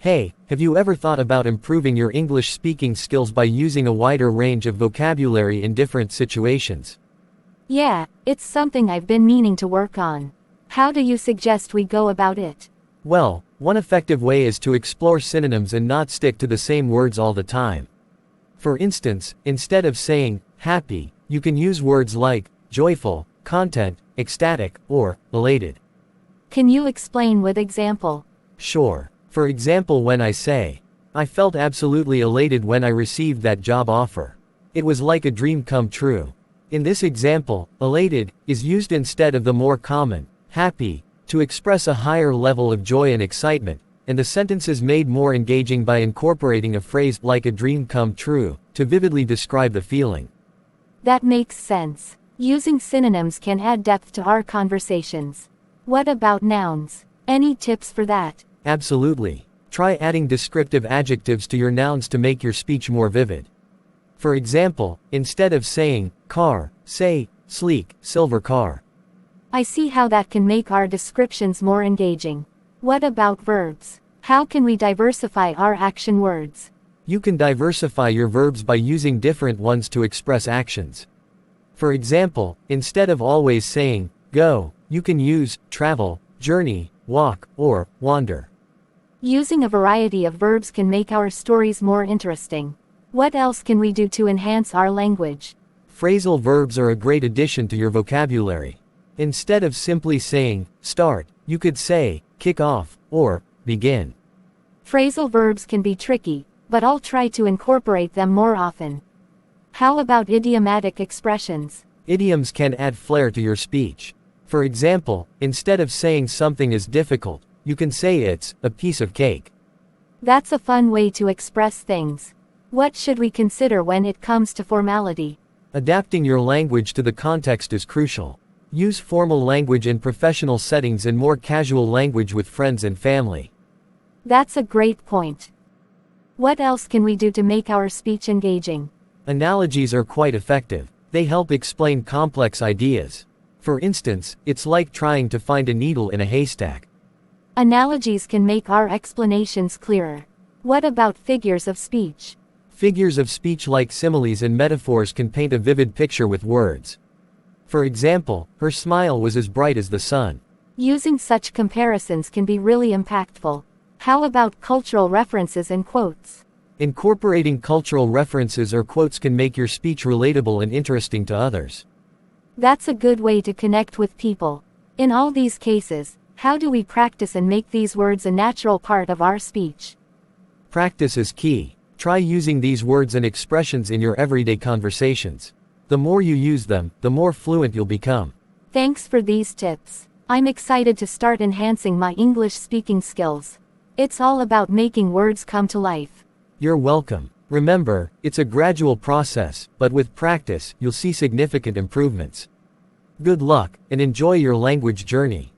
Hey, have you ever thought about improving your English speaking skills by using a wider range of vocabulary in different situations? Yeah, it's something I've been meaning to work on. How do you suggest we go about it? Well, one effective way is to explore synonyms and not stick to the same words all the time. For instance, instead of saying happy, you can use words like joyful, content, ecstatic, or elated. Can you explain with example? Sure. For example, when I say, I felt absolutely elated when I received that job offer. It was like a dream come true. In this example, elated is used instead of the more common, happy, to express a higher level of joy and excitement, and the sentence is made more engaging by incorporating a phrase like a dream come true to vividly describe the feeling. That makes sense. Using synonyms can add depth to our conversations. What about nouns? Any tips for that? Absolutely. Try adding descriptive adjectives to your nouns to make your speech more vivid. For example, instead of saying car, say sleek, silver car. I see how that can make our descriptions more engaging. What about verbs? How can we diversify our action words? You can diversify your verbs by using different ones to express actions. For example, instead of always saying go, you can use travel, journey, walk, or wander. Using a variety of verbs can make our stories more interesting. What else can we do to enhance our language? Phrasal verbs are a great addition to your vocabulary. Instead of simply saying start, you could say kick off, or begin. Phrasal verbs can be tricky, but I'll try to incorporate them more often. How about idiomatic expressions? Idioms can add flair to your speech. For example, instead of saying something is difficult, you can say it's a piece of cake. That's a fun way to express things. What should we consider when it comes to formality? Adapting your language to the context is crucial. Use formal language in professional settings and more casual language with friends and family. That's a great point. What else can we do to make our speech engaging? Analogies are quite effective. They help explain complex ideas. For instance, it's like trying to find a needle in a haystack. Analogies can make our explanations clearer. What about figures of speech? Figures of speech like similes and metaphors can paint a vivid picture with words. For example, her smile was as bright as the sun. Using such comparisons can be really impactful. How about cultural references and quotes? Incorporating cultural references or quotes can make your speech relatable and interesting to others. That's a good way to connect with people. In all these cases, how do we practice and make these words a natural part of our speech? Practice is key. Try using these words and expressions in your everyday conversations. The more you use them, the more fluent you'll become. Thanks for these tips. I'm excited to start enhancing my English speaking skills. It's all about making words come to life. You're welcome. Remember, it's a gradual process, but with practice, you'll see significant improvements. Good luck, and enjoy your language journey.